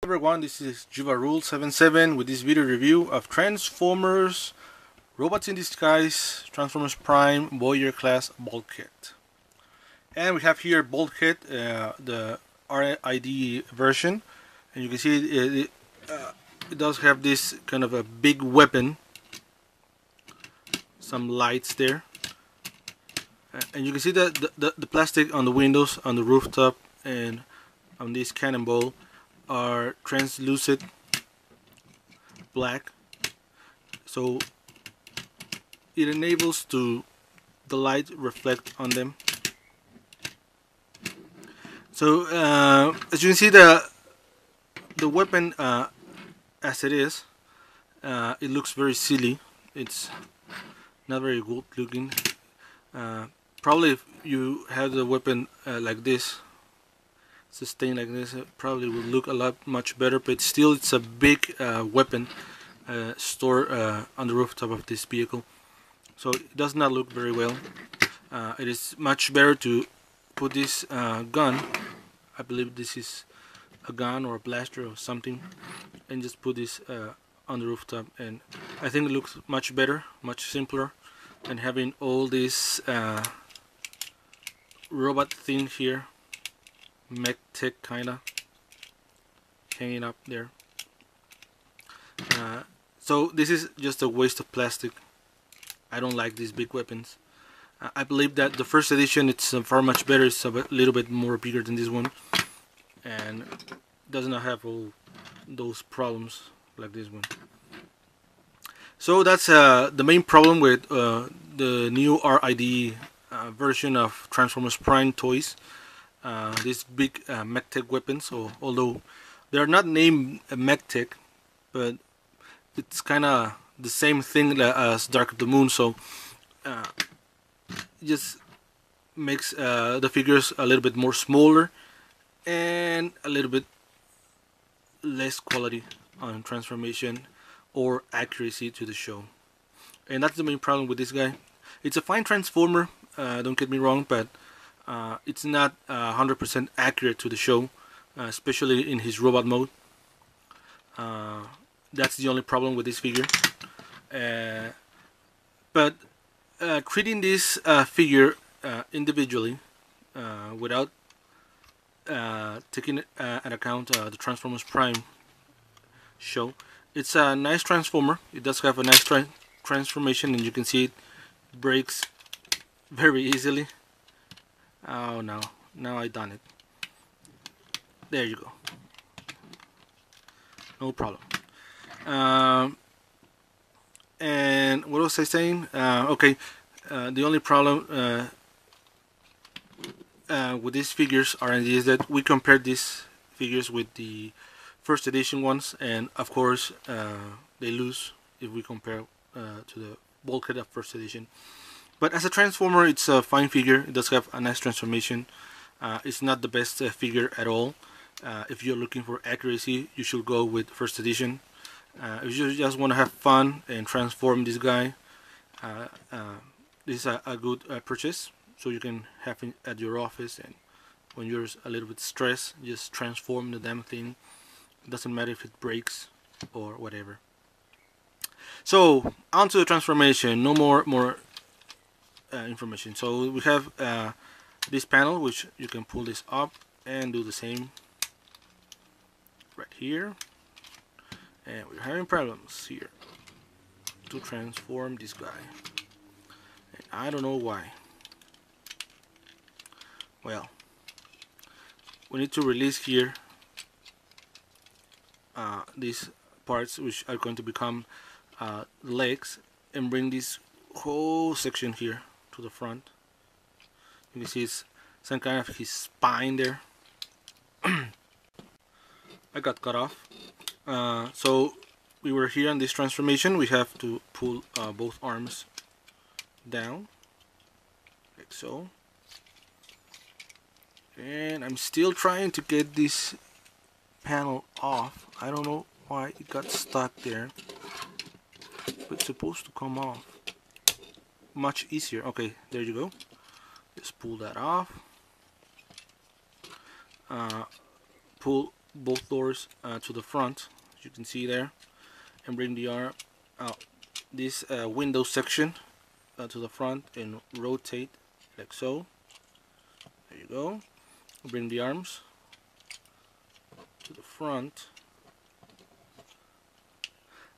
Everyone, this is JuvaRule77 with this video review of Transformers Robots in Disguise Transformers Prime Voyager class Bulkhead. And we have here Bulkhead, the RID version, and you can see it does have this kind of a big weapon, some lights there, and you can see that the plastic on the windows, on the rooftop, and on this cannonball are translucent black, so it enables the light reflect on them. So as you can see, the weapon as it is, it looks very silly. It's not very good looking. Probably if you have the weapon like this, sustained like this, it probably will look a lot much better, but still it's a big weapon stored on the rooftop of this vehicle, so it does not look very well. It is much better to put this gun, I believe this is a gun or a blaster or something, and just put this on the rooftop, and I think it looks much better, much simpler than having all this robot thing here, mech tech kinda hanging up there. So this is just a waste of plastic. I don't like these big weapons. I believe that the first edition, it's far much better. It's a little bit more bigger than this one, and does not have all those problems like this one. So that's the main problem with the new RID version of Transformers Prime toys. These big mech-tech weapons, so although they're not named mech-tech, but it's kind of the same thing as Dark of the Moon, so it just makes the figures a little bit more smaller and a little bit less quality on transformation or accuracy to the show. And that's the main problem with this guy. It's a fine transformer, don't get me wrong, but it's not 100% accurate to the show, especially in his robot mode. That's the only problem with this figure. But treating this figure individually, without taking into account the Transformers Prime show, it's a nice transformer. It does have a nice transformation, and you can see it breaks very easily. Oh no, now I done it. There you go. No problem. And what was I saying? Okay, the only problem with these figures R&D is that we compared these figures with the first edition ones, and of course they lose if we compare to the Bulkhead of first edition. But as a transformer, it's a fine figure. It does have a nice transformation. It's not the best figure at all. If you're looking for accuracy, you should go with first edition. If you just want to have fun and transform this guy, this is a good purchase. So you can have it at your office, and when you're a little bit stressed, just transform the damn thing. It doesn't matter if it breaks or whatever. So on to the transformation. No more information. So we have this panel, which you can pull this up and do the same right here, and we're having problems here to transform this guy, and I don't know why. Well, we need to release here these parts, which are going to become legs, and bring this whole section here to the front. You can see it's some kind of his spine there. I got cut off. So we were here on this transformation. We have to pull both arms down like so, and I'm still trying to get this panel off. I don't know why it got stuck there, but it's supposed to come off much easier. Okay, there you go. Just pull that off. Pull both doors to the front, as you can see there, and bring the arm out this window section to the front and rotate like so. There you go. Bring the arms to the front.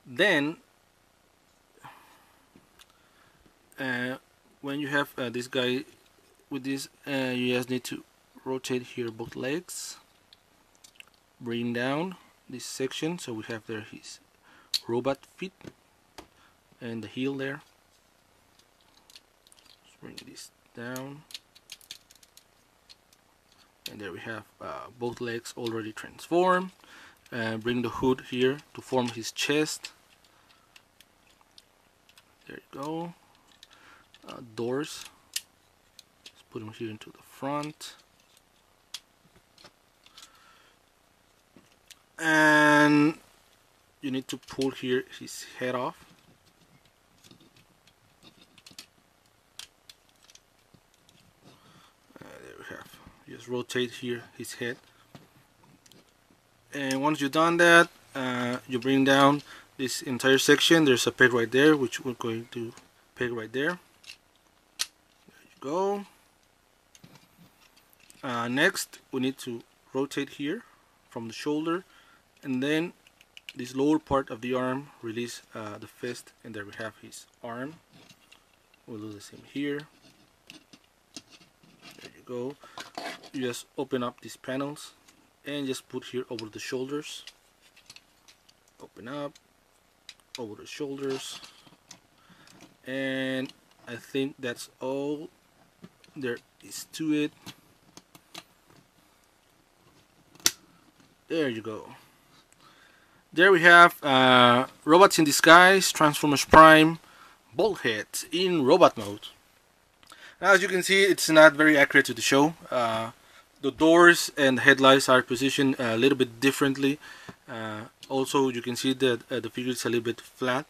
Then when you have this guy with this, you just need to rotate here both legs, bring down this section so we have there his robot feet and the heel there. Just bring this down, and there we have both legs already transformed. Bring the hood here to form his chest. There you go. Doors, let's put them here into the front, and you need to pull here his head off. There we have, just rotate here his head, and once you've done that, you bring down this entire section. There's a peg right there, which we're going to peg right there. Go. Next, we need to rotate here from the shoulder, and then this lower part of the arm, release the fist, and there we have his arm. We'll do the same here. There you go. You just open up these panels and just put here over the shoulders. Open up over the shoulders, and I think that's all there is to it. There you go. There we have Robots in Disguise, Transformers Prime, Bulkhead in robot mode. Now, as you can see, it's not very accurate to the show. The doors and headlights are positioned a little bit differently. Also, you can see that the figure is a little bit flat.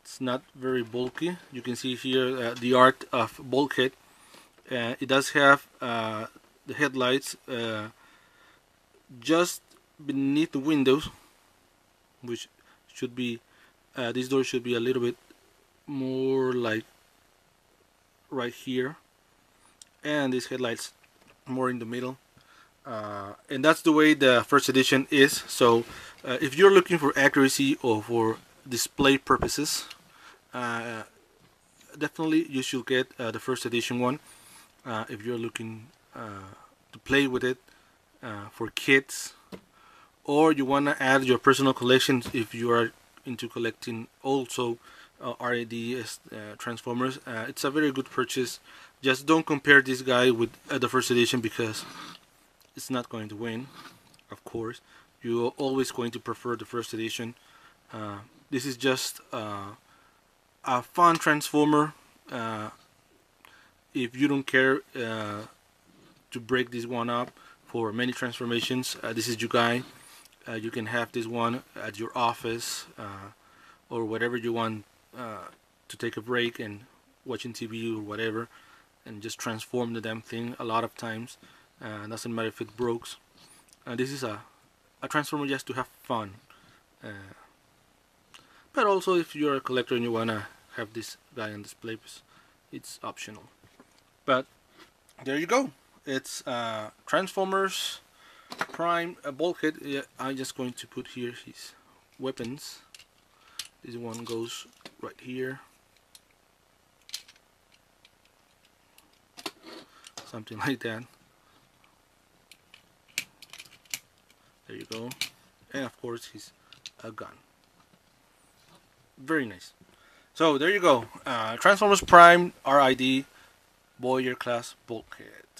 It's not very bulky. You can see here the art of Bulkhead. It does have the headlights just beneath the windows, which should be this door should be a little bit more like right here, and these headlights more in the middle, and that's the way the first edition is. So if you're looking for accuracy or for display purposes, definitely you should get the first edition one. If you're looking to play with it for kids, or you want to add your personal collections, if you are into collecting also RAD Transformers, it's a very good purchase. Just don't compare this guy with the first edition, because it's not going to win. Of course, you're always going to prefer the first edition. This is just a fun Transformer. If you don't care to break this one up for many transformations, this is your guy. You can have this one at your office or whatever you want to take a break and watching TV or whatever, and just transform the damn thing a lot of times. Doesn't matter if it breaks. This is a Transformer just to have fun. But also, if you're a collector and you wanna have this guy on display, it's optional. But there you go. It's Transformers Prime Bulkhead. Yeah, I'm just going to put here his weapons. This one goes right here. Something like that. There you go. And of course, he's a gun. Very nice. So there you go. Transformers Prime RID Voyager class Bulkhead.